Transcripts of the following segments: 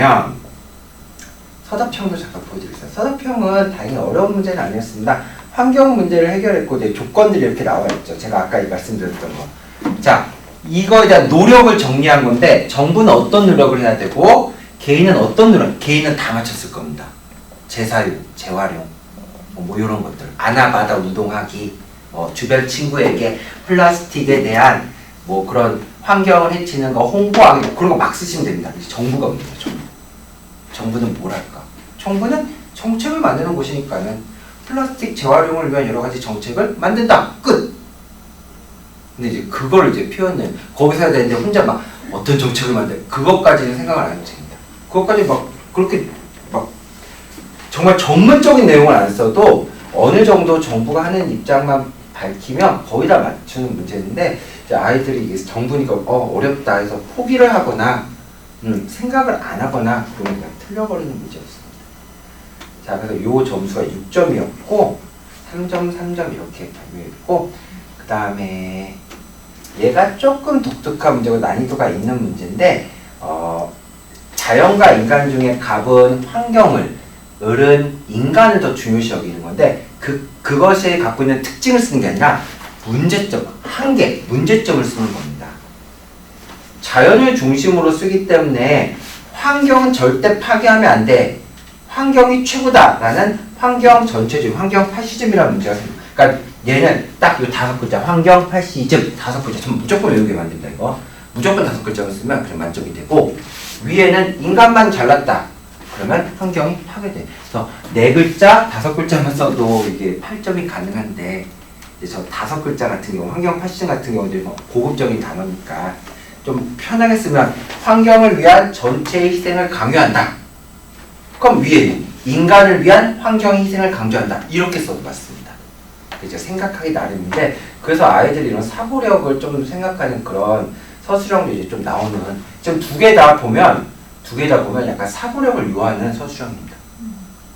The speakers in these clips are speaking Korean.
보면 서답형도 잠깐 보여드리겠습니다. 서답형은 다행히 어려운 문제는 아니었습니다. 환경 문제를 해결했고 이제 조건들이 이렇게 나와 있죠. 제가 아까 말씀드렸던 거. 자, 이거에 대한 노력을 정리한 건데 정부는 어떤 노력을 해야 되고 개인은 어떤 노력? 개인은 다 맞췄을 겁니다. 재사용, 재활용, 뭐 이런 것들. 아나바다 운동하기, 주변 친구에게 플라스틱에 대한 뭐 그런 환경을 해치는 거 홍보하기 뭐 그런 거 막 쓰시면 됩니다. 정부가 문제죠. 정부는 뭘 할까? 정부는 정책을 만드는 곳이니까는 플라스틱 재활용을 위한 여러 가지 정책을 만든다. 끝. 근데 이제 그걸 이제 표현을 거기서 해야 되는데 혼자 막 어떤 정책을 그것까지는 생각을 안 해도 됩니다. 그것까지 막 그렇게 막 정말 전문적인 내용을 안 써도 어느 정도 정부가 하는 입장만 밝히면 거의 다 맞추는 문제인데 이제 아이들이 이게 정부니까 어렵다 해서 포기를 하거나 생각을 안 하거나 그러면 그냥 틀려버리는 문제였습니다. 자, 그래서 요 점수가 6점이었고 3점, 3점 이렇게 발표했고 그 다음에 얘가 조금 독특한 문제고 난이도가 있는 문제인데 자연과 인간 중에 갑은 환경을, 을은 인간을 더 중요시 여기는 건데 그것이 갖고 있는 특징을 쓰는 게 아니라 문제점, 한계, 문제점을 쓰는 겁니다. 자연을 중심으로 쓰기 때문에 환경은 절대 파괴하면 안 돼. 환경이 최고다라는 환경 전체주의, 환경 파시즘이라는 문제가 생깁니다. 그러니까 얘는 딱 이 5글자, 환경 파시즘 5글자, 전 무조건 외우게 만듭니다. 이거 무조건 5글자를 쓰면 그냥 만점이 되고 위에는 인간만 잘났다. 그러면 환경이 파괴돼. 그래서 4글자, 5글자만 써도 이게 8점이 가능한데 저 5글자 같은 경우, 환경 파시즘 같은 경우는 고급적인 단어니까 좀 편하게 쓰면 환경을 위한 전체의 희생을 강요한다. 그럼 위에는 인간을 위한 환경의 희생을 강조한다. 이렇게 써도 맞습니다. 이제 생각하기 나름인데 그래서 아이들이 이런 사고력을 좀 생각하는 그런 서술형도 이제 좀 나오는 지금 두 개 다 보면 약간 사고력을 요하는 서술형입니다.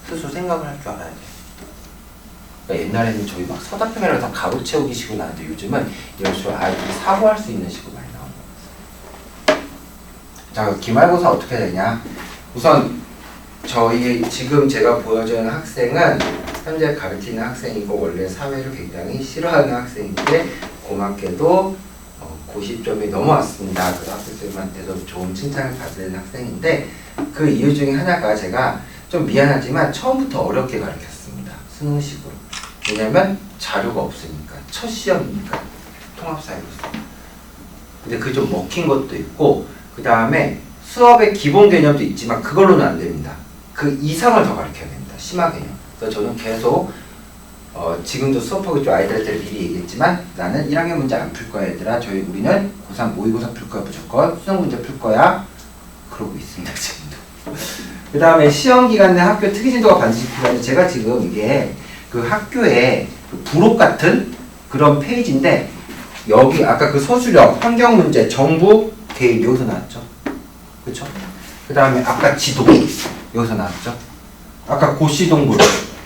스스로 생각을 할 줄 알아야 돼요. 그러니까 옛날에는 저희 막 서답형이라고 다 가로 채우기 식으로 나왔는데 요즘은 이런 식으로 아이들이 사고할 수 있는 식으로 많이 나오는 거예요. 자, 기말고사 어떻게 되냐? 우선 저희 지금 제가 보여주는 학생은 현재 가르치는 학생이고 원래 사회를 굉장히 싫어하는 학생인데 고맙게도 90점이 넘어왔습니다. 그 학생들한테도 좋은 칭찬을 받는 학생인데 그 이유 중에 하나가 제가 좀 미안하지만 처음부터 어렵게 가르쳤습니다. 수능식으로. 왜냐면 자료가 없으니까. 첫 시험이니까. 통합사회로서. 근데 그게 좀 먹힌 것도 있고 그 다음에 수업의 기본 개념도 있지만 그걸로는 안 됩니다. 그 이상을 더 가르쳐야 됩니다. 심화 개념. 그래서 저는 계속 지금도 수업하고 있죠. 아이들한테 미리 얘기했지만 나는 1학년 문제 안 풀 거야 얘들아. 우리는 고3 모의고사 풀 거야 무조건. 수능 문제 풀 거야. 그러고 있습니다. 지금도. 그 다음에 시험 기간 내 학교 특이 진도가 반드시 필요한데 제가 지금 이게 그 학교에 그 부록 같은 그런 페이지인데 여기 아까 그 서술형, 환경 문제, 정부, 개인 여기서 나왔죠. 그쵸? 그 다음에 아까 지도 여기서 나왔죠. 아까 고시동물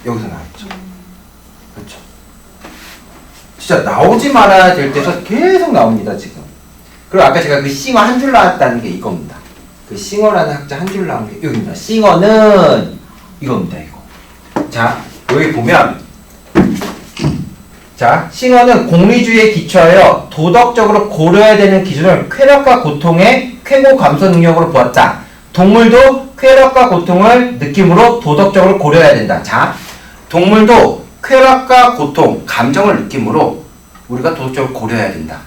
여기서 나왔죠. 그렇죠. 진짜 나오지 말아야 될 때서 계속 나옵니다 지금. 그리고 아까 제가 그 싱어 한 줄 나왔다는 게 이겁니다. 그 싱어라는 학자 한 줄 나온 게 여기입니다. 싱어는 이겁니다. 이거. 자 여기 보면 자 싱어는 공리주의에 기초하여 도덕적으로 고려해야 되는 기준을 쾌락과 고통의 쾌고 감소 능력으로 보았다. 동물도 쾌락과 고통을 느낌으로 도덕적으로 고려해야 된다. 자, 동물도 쾌락과 고통, 감정을 느낌으로 우리가 도덕적으로 고려해야 된다.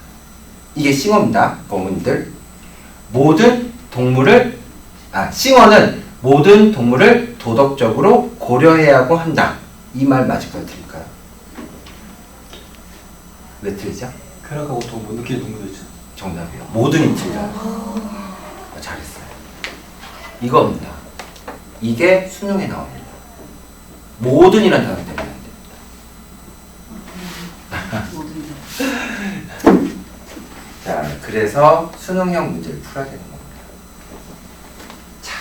이게 싱어입니다. 어머니들. 싱어는 모든 동물을 도덕적으로 고려해야 하고 한다. 이 말 맞을까요? 틀릴까요? 왜 틀리죠? 쾌락하고 고통 못 느끼는 동물도 있죠. 정답이요. 모든이 틀려요. 잘했어요. 이겁니다. 이게 수능에 나옵니다. 모든이라는 단어 때문에 안 됩니다. 자, 그래서 수능형 문제를 풀어야 되는 겁니다. 자,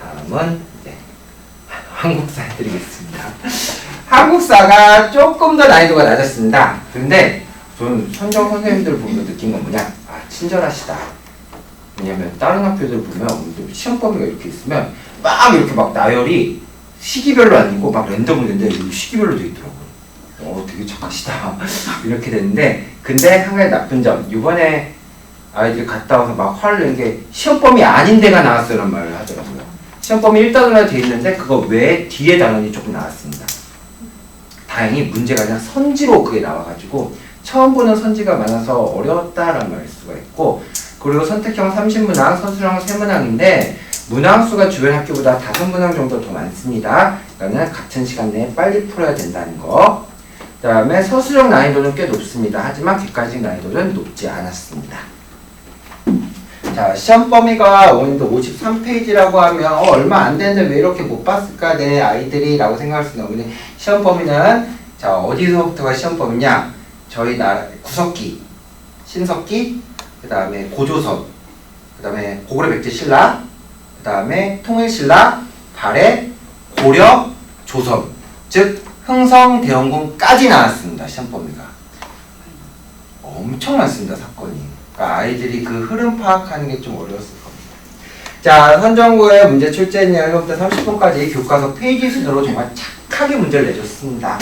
다음은 이제 한국사 해드리겠습니다. 한국사가 조금 더 난이도가 낮았습니다. 근데 저는 선정 선생님들 보면서 느낀 건 뭐냐? 아, 친절하시다. 왜냐면 다른 학교들 보면 시험 범위가 이렇게 있으면 막 이렇게 막 나열이 시기별로 아니고 막 랜덤인데 시기별로 돼 있더라고요. 되게 착하시다. 이렇게 됐는데 근데 한 가지 나쁜 점 이번에 아이들이 갔다 와서 막 화를 낸 게 시험 범위 아닌 데가 나왔어요라는 말을 하더라고요. 시험 범위 1단원으로 돼 있는데 그거 외에 뒤에 단원이 조금 나왔습니다. 다행히 문제가 그냥 선지로 그게 나와가지고 처음 보는 선지가 많아서 어려웠다라는 말일 수가 있고 그리고 선택형 30문항, 서술형 3문항인데 문항 수가 주변 학교보다 5문항 정도 더 많습니다. 그러니까 같은 시간 내에 빨리 풀어야 된다는 거. 그 다음에 서술형 난이도는 꽤 높습니다. 하지만 객관식 난이도는 높지 않았습니다. 자, 시험 범위가 오늘도 53페이지라고 하면 얼마 안 되는데 왜 이렇게 못 봤을까 내 아이들이 라고 생각할 수 있는 거예요. 시험 범위는 자 어디서부터가 시험 범위냐? 저희 나라 구석기, 신석기, 그 다음에 고조선, 그 다음에 고구려 백제 신라, 그 다음에 통일신라, 발해, 고려, 조선 즉 흥성 대원군까지 나왔습니다. 시험 범위가 엄청 많습니다. 사건이. 그러니까 아이들이 그 흐름 파악하는 게 좀 어려웠을 겁니다. 자, 선정구의 문제 출제했네요. 1부터 30분까지 교과서 페이지 순으로 정말 착하게 문제를 내줬습니다.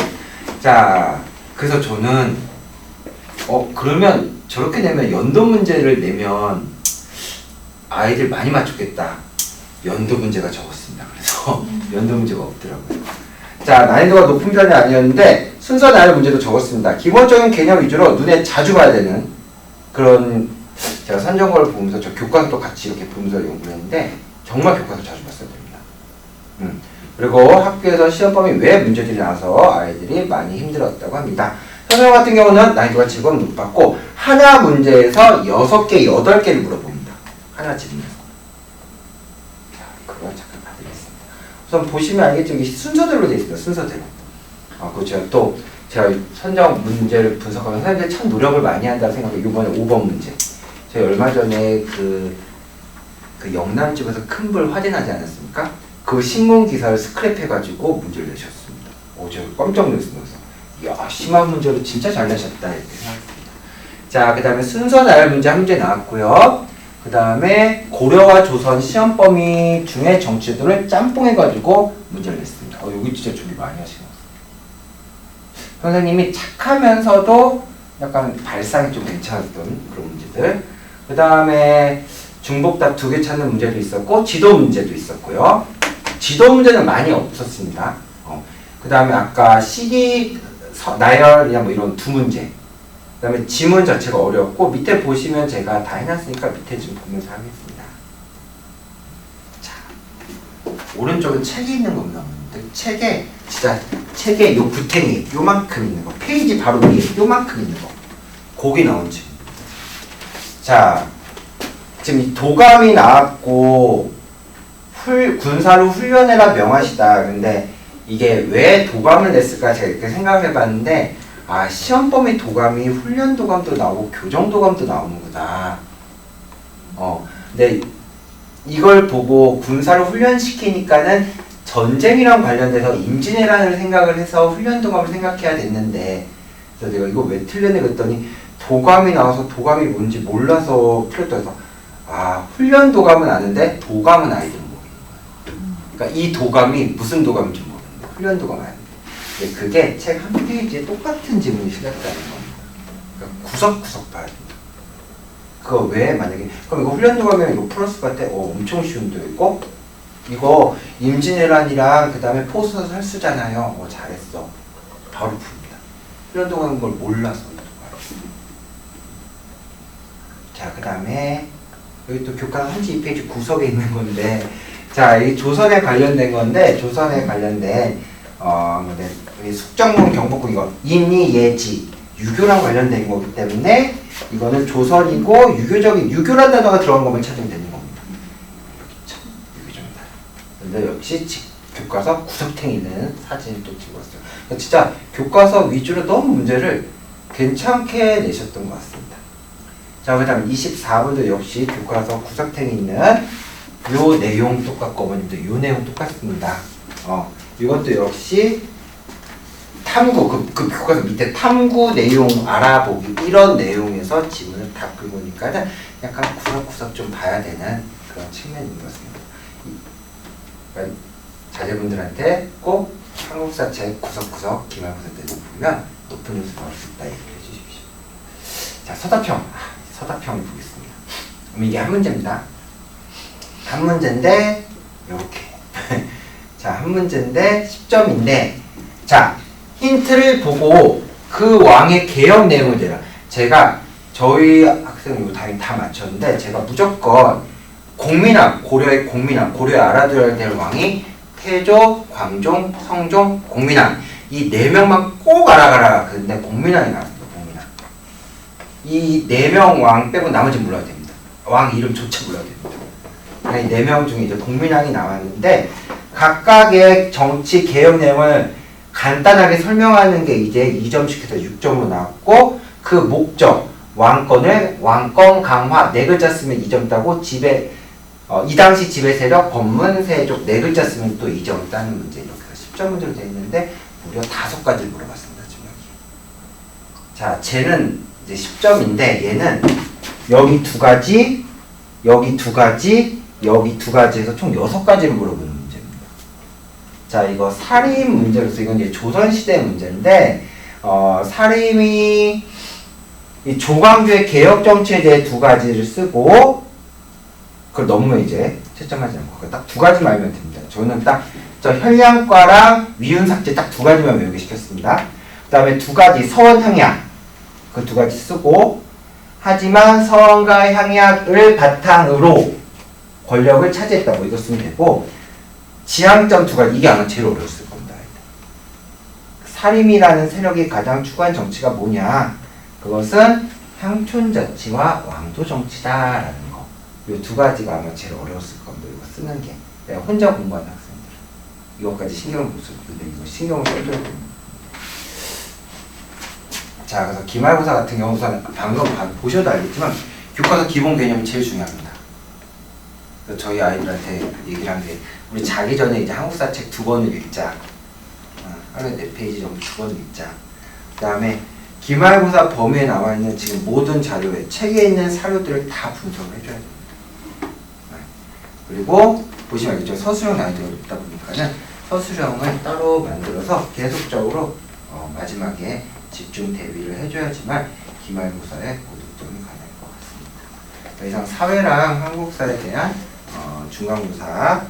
자, 그래서 저는 그러면 저렇게 내면 연도 문제를 내면 아이들 많이 맞췄겠다. 연도 문제가 적었습니다. 그래서 연도 문제가 없더라고요. 자, 난이도가 높은 편이 아니었는데 순서 나열 문제도 적었습니다. 기본적인 개념 위주로 눈에 자주 봐야 되는 그런 제가 선정거를 보면서 저 교과서도 같이 이렇게 보면서 연구를 했는데 정말 교과서 자주 봤어야 됩니다. 그리고 학교에서 시험 범위 외 문제들이 나와서 아이들이 많이 힘들었다고 합니다. 선생님 같은 경우는 난이도가 제법 높았고 하나 문제에서 6개, 8개를 물어봅니다. 하나 질문에서. 자, 그거 잠깐 봐드리겠습니다. 우선 보시면 알겠죠? 이게 순서대로 되어 있습니다. 순서대로. 그렇죠. 또 제가 선정 문제를 분석하면 선생님들이 참 노력을 많이 한다고 생각해요. 이번에 5번 문제. 저희 얼마 전에 그 영남집에서 큰 불 화재 나지 않았습니까? 그 신문 기사를 스크랩해가지고 문제를 내셨습니다. 제가 깜짝 놀랐습니다. 이야, 심한 문제로 진짜 잘 내셨다 이렇게 생각합니다. 자, 그 다음에 순서 나열 문제 한 문제 나왔고요. 그 다음에 고려와 조선 시험 범위 중에 정치들을 짬뽕해가지고 문제를 냈습니다. 여기 진짜 준비 많이 하시는 것 같습니다. 선생님이 착하면서도 약간 발상이 좀 괜찮았던 그런 문제들. 그 다음에 중복답 2개 찾는 문제도 있었고 지도 문제도 있었고요. 지도 문제는 많이 없었습니다. 그 다음에 아까 시기 나열이나 뭐 이런 2문제. 그 다음에 지문 자체가 어렵고 밑에 보시면 제가 다 해놨으니까 밑에 좀 보면서 하겠습니다. 자, 오른쪽은 책이 있는 겁니다. 책에 진짜 책에 요 구탱이 요만큼 있는 거 페이지 바로 위에 요만큼 있는 거 거기 나온 책. 자, 지금 이 도감이 나왔고 군사로 훈련해라 명하시다. 근데 이게 왜 도감을 냈을까 제가 이렇게 생각해 봤는데 시험 범위 도감이 훈련 도감도 나오고 교정 도감도 나오는구나. 근데 이걸 보고 군사로 훈련시키니까는 전쟁이랑 관련돼서 임진왜란을 생각을 해서 훈련 도감을 생각해야 됐는데 그래서 내가 이거 왜 틀렸네 그랬더니 도감이 나와서 도감이 뭔지 몰라서 틀렸다 해서 훈련 도감은 아는데 도감은 아이들은 모르는 거예요. 그러니까 이 도감이 무슨 도감인지 모르는 거예요. 훈련 도감 아닌데 그게 책 한 페이지에 똑같은 지문이 실렸다는 겁니다. 그러니까 구석구석 봐야 됩니다. 그거 왜 만약에 그럼 이거 훈련 도감이면 이거 플러스 같아? 엄청 쉬운데 이거? 이거 임진왜란이랑 그 다음에 포스터 설수잖아요. 잘했어. 바로 풉니다. 훈련 도감인 걸 몰라서. 자, 그 다음에 여기 또 교과서 32페이지 구석에 있는 건데 자, 이 조선에 관련된 건데 조선에 관련된 숙정문 경복궁 이거 인이 예지 유교랑 관련된 거기 때문에 이거는 조선이고 유교란 단어가 들어간 것만 찾으면 되는 겁니다. 그렇죠. 유교적이다. 근데 역시 교과서 구석탱이는 사진을 또 찍었어요. 그러니까 진짜 교과서 위주로 너무 문제를 괜찮게 내셨던 것 같습니다. 자, 그 다음 24번도 역시 교과서 구석탱이 있는 요 내용 똑같고 어머님도 요 내용 똑같습니다. 이것도 역시 탐구, 그 교과서 밑에 탐구 내용 알아보기 이런 내용에서 지문을 다 풀고 오니까 약간 구석구석 가서 좀 봐야 되는 그런 측면인 것 같습니다. 그러니까 자제분들한테 꼭 한국사 책 구석구석 기말고사 때 보면 높은 점수 받을 수 있다 얘기해 주십시오. 자, 서답형을 보겠습니다. 그럼 이게 한 문제입니다. 한 문제인데 이렇게 자, 한 문제인데 10점인데 자, 힌트를 보고 그 왕의 개혁 내용을 대라. 제가 저희 학생 이거 당연히 다 맞췄는데 제가 무조건 공민왕, 고려의 공민왕, 고려에 알아둬야 될 왕이 태조, 광종, 성종, 공민왕 이 네 명만 꼭 알아가라. 근데 공민왕이 나왔습니다. 공민왕. 이 네 명 왕 빼고 나머지 몰라야 됩니다. 왕 이름조차 몰라야 됩니다. 이 네 명 중에 이제 공민왕이 나왔는데 각각의 정치 개혁 내용을 간단하게 설명하는 게 이제 2점씩 해서 6점으로 나왔고 그 목적 왕권을 왕권 강화 네 글자 쓰면 2점 따고 지배 이 당시 지배 세력 법문 세족 네 글자 쓰면 또 2점 따는 문제 이렇게 해서 10점 문제로 되어 있는데 무려 5가지를 물어봤습니다. 지금 여기. 자, 쟤는 이제 10점인데 얘는 여기 2가지, 여기 2가지, 여기 2가지에서 총 6가지를 물어보는 문제입니다. 자, 이거 사림 문제로서 이건 이제 조선시대 문제인데 사림이 이 조광조의 개혁 정치에 대해 2가지를 쓰고 그걸 너무 이제 채점하지 않고 딱 2가지만 알면 됩니다. 저는 딱 저 현량과랑 위윤삭제 딱 2가지만 외우게 시켰습니다. 그 다음에 2가지 서원 향약 그 2가지 쓰고 하지만 서원과 향약을 바탕으로 권력을 차지했다고 이거 쓰면 되고 지향점 2가지 이게 아마 제일 어려웠을 겁니다. 사림이라는 세력이 가장 추구한 정치가 뭐냐 그것은 향촌자치와 왕도정치다라는 거. 이 2가지가 아마 제일 어려웠을 겁니다. 이거 쓰는 게. 내가 혼자 공부하는 학생들. 이것까지 신경을 못 썼는데 이거 신경을 써줘야 됩니다. 자, 그래서 기말고사 같은 경우는 방금 보셔도 알겠지만 교과서 기본 개념이 제일 중요합니다. 그래서 저희 아이들한테 얘기를 한 게 우리 자기 전에 이제 한국사 책 2권을 읽자. 하루에 4페이지 정도 2권을 읽자. 그 다음에 기말고사 범위에 나와 있는 지금 모든 자료에 책에 있는 사료들을 다 분석을 해줘야 됩니다. 그리고 보시면 알겠죠. 서술형 난이도가 높다 보니까는 서술형을 따로 만들어서 계속적으로 마지막에 집중 대비를 해줘야지만 기말고사에 고득점이 가능할 것 같습니다. 더 이상 사회랑 한국사에 대한 중간고사